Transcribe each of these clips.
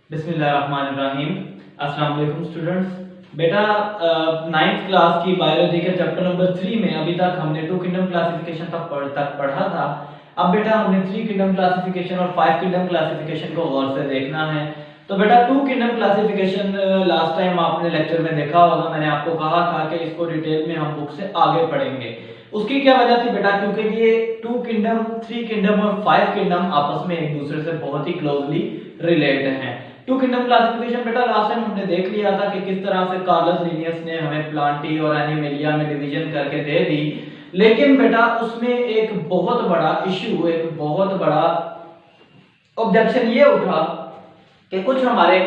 बिस्मिल्लाहिर्रहमानिर्रहीम। अस्सलाम वालेकुम स्टूडेंट्स। बेटा 9th क्लास की बायोलॉजी के चैप्टर नंबर 3 में अभी तक हमने टू किंगडम क्लासिफिकेशन तक पढ़ा था। अब बेटा हमने 3 किंगडम क्लासिफिकेशन और 5 किंगडम क्लासिफिकेशन को गौर से देखना है। तो बेटा two kingdom classification last time आपने लेक्चर में देखा होगा, मैंने आपको कहा था कि इसको डिटेल में हम बुक से आगे पढ़ेंगे। उसकी क्या वजह थी बेटा, क्योंकि ये टू किंगडम, 3 किंगडम और 5 किंगडम आपस में एक दूसरे से बहुत ही क्लोजली रिलेटेड हैं। टू किंगडम क्लासिफिकेशन बेटा लास्ट टाइम हमने देख लिया था कि किस तरह से कार्लस लिनियस ने हमें प्लांटी और एनिमेलिया में डिवीजन करके दे दी। लेकिन बेटा उसमें एक बहुत बड़ा इशू, एक बहुत बड़ा ऑब्जेक्शन ये उठा कि कुछ हमारे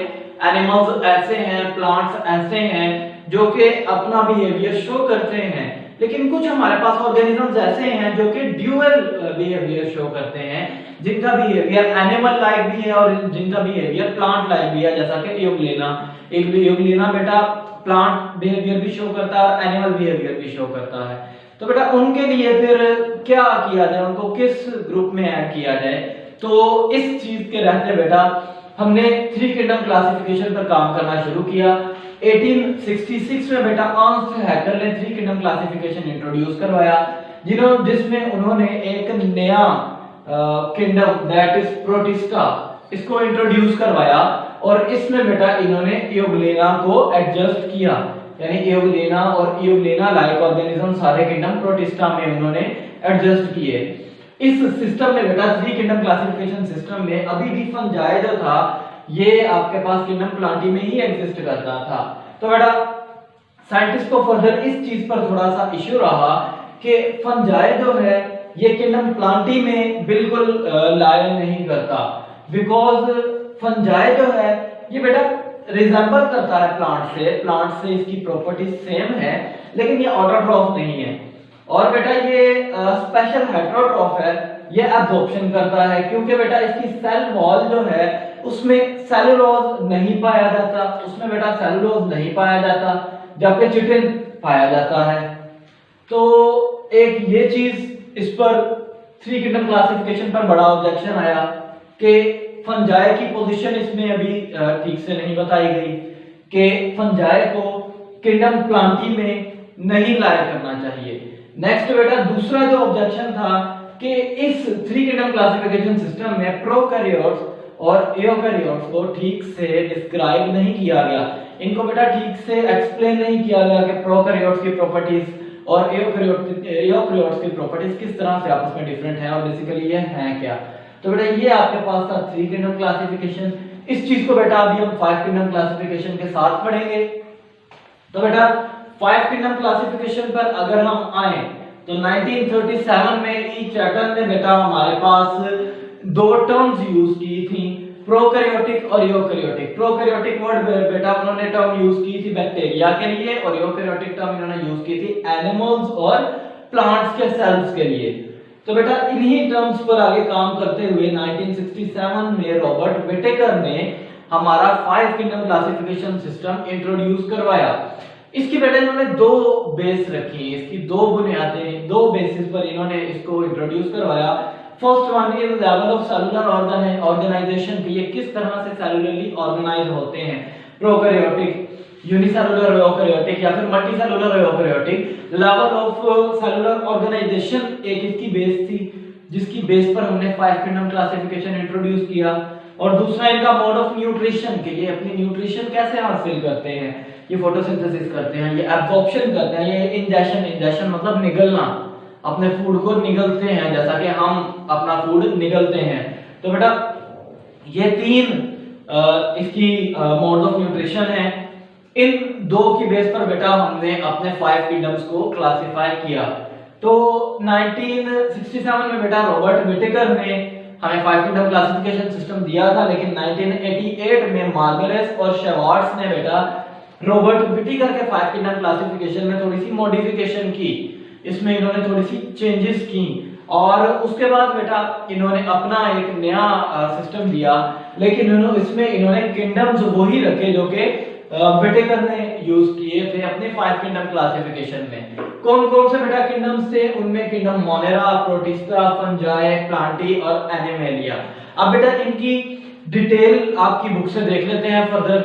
एनिमल्स ऐसे हैं, प्लांट्स ऐसे हैं जो कि अपना बिहेवियर शो करते हैं, लेकिन कुछ हमारे पास ऑर्गेनिजम्स ऐसे हैं जो कि ड्यूअल बिहेवियर शो करते हैं, जिनका बिहेवियर एनिमल लाइक भी है और जिनका बिहेवियर प्लांट लाइक भी है, जैसा कि यूग्लिना बेटा प्लांट बिहेवियर भी शो करता है, एनिमल बिहेवियर भी शो करता है। तो बेटा उनके लिए फिर क्या किया जाए, उनको किस ग्रुप में ऐड किया जाए? तो इस चीज के रहते बेटा हमने 3 किंगडम क्लासिफिकेशन पर काम करना शुरू किया। 1866 में बेटा अर्नस्ट हैकर ने 3 किंगडम क्लासिफिकेशन इंट्रोड्यूस करवाया, जिसमें उन्होंने एक नया किंगडम दैट इज प्रोटिस्टा इसको इंट्रोड्यूस करवाया, और इसमें बेटा इन्होंने यूग्लिना को एडजस्ट किया, यानी यूग्लिना और यूग्लिना लाइक ऑर्गेनिज्म सारे किंगडम प्रोटिस्टा में उन्होंने एडजस्ट किए। इस सिस्टम में बेटा 3 किंगडम क्लासिफिकेशन सिस्टम में अभी भी फंजाई जो था ये आपके पास किंगडम प्लांटी में ही एग्जिस्ट करता था। तो बेटा साइंटिस्ट को फर्दर इस चीज पर थोड़ा सा इश्यू रहा कि फंजाई जो है ये किंगडम प्लांटी में बिल्कुल लाया नहीं करता, बिकॉज फंजाई जो है ये बेटा रिजेंबल करता है प्लांट से इसकी प्रॉपर्टीज सेम है, लेकिन ये ऑटोट्रॉफ नहीं है। और बेटा ये स्पेशल हेटेरोट्रॉफ है, ये एब्जॉर्प्शन करता है, क्योंकि बेटा इसकी सेल वॉल जो है उसमें सेलुलोज नहीं पाया जाता, जबकि चिटिन पाया जाता है। तो एक ये चीज इस पर 3 किंगडम क्लासिफिकेशन पर बड़ा ऑब्जेक्शन आया कि फंजाई की पोजीशन इसमें अभी ठीक से नहीं बताई गई, कि फंजाई को किंगडम प्लांटी में नहीं लाया करना चाहिए। नेक्स्ट बेटा दूसरा जो ऑब्जेक्शन था कि इस 3 किंगडम क्लासिफिकेशन सिस्टम में प्रोकैरियोट्स और यूकैरियोट्स को ठीक से डिस्क्राइब नहीं किया गया, इनको बेटा ठीक से एक्सप्लेन नहीं किया गया कि प्रोकैरियोट्स की प्रॉपर्टीज और यूकैरियोट्स की प्रॉपर्टीज किस तरह से आपस में डिफरेंट है और बेसिकली ये हैं क्या। तो बेटा ये आपके पास था 3 किंगडम क्लासिफिकेशन। इस चीज को बेटा अभी हम 5 किंगडम क्लासिफिकेशन के साथ पढ़ेंगे। तो बेटा 5 किंगडम क्लासिफिकेशन पर अगर हम आए तो 1937 में ई चैटन ने बेटा हमारे पास दो टर्म्स यूज की थी, प्रोकैरियोटिक और यूकैरियोटिक। प्रोकैरियोटिक वर्ड बेटा उन्होंने टर्म यूज की थी बैक्टीरिया के लिए, और यूकैरियोटिक टर्म इन्होंने यूज की थी एनिमल्स और प्लांट्स के सेल्स के लिए। तो बेटा इन्हीं टर्म्स पर आगे काम करते हुए 1967 में रॉबर्ट विटेकर ने हमारा 5 किंगडम क्लासिफिकेशन सिस्टम इंट्रोड्यूस करवाया। इसकी बेटा इन्होंने दो बेस रखी, इसकी दो बुनियादें, दो बेसिस पर इन्होंने इसको इंट्रोड्यूस करवाया। First one is level of cellular organisation, कि ये किस तरह से सेलुलरली ऑर्गेनाइज होते हैं, प्रोकैरियोटिक, यूनिसेलुलर यूकैरियोटिक या फिर multicellular eukaryotic. Level of cellular organisation एक इसकी बेस थी, जिसकी बेस पर हमने 5 किंगडम क्लासिफिकेशन इंट्रोड्यूस किया। और दूसरा इनका मोड ऑफ न्यूट्रिशन, कि ये अपनी न्यूट्रिशन कैसे हासिल करते हैं, ये फोटोसिंथेसिस करते हैं, ये एब्जॉर्प्शन करते हैं, ये इंजेशन मतलब निगलना, अपने फूड को निगलते हैं जैसा कि हम अपना फूड निगलते हैं। तो बेटा ये 3 इसकी मोड ऑफ न्यूट्रिशन है। इन दो की बेस पर बेटा हमने अपने 5 किंगडम्स को क्लासिफाई किया। तो 1967 में बेटा रॉबर्ट विटेकर ने हमें 5 किंगडम क्लासिफिकेशन सिस्टम दिया था, लेकिन 1988 में मार्गरेस और शेवार्ट्स ने बेटा रॉबर्ट विटेकर के 5 किंगडम क्लासिफिकेशन में थोड़ी सी मॉडिफिकेशन की, इसमें इन्होंने थोड़ी सी चेंजेस की, और उसके बाद बेटा इन्होंने अपना एक नया सिस्टम दिया, लेकिन इसमें इन्होंने किंगडम्स वही रखे जो कि विटेकर ने यूज किए थे अपने 5 किंगडम क्लासिफिकेशन में। कौन कौन से बेटा किंगडम्स थे? उनमें kingdom Monera, protista, fungi, Plantae और एनिमेलिया। अब बेटा इनकी डिटेल आपकी बुक से देख लेते हैं फर्दर।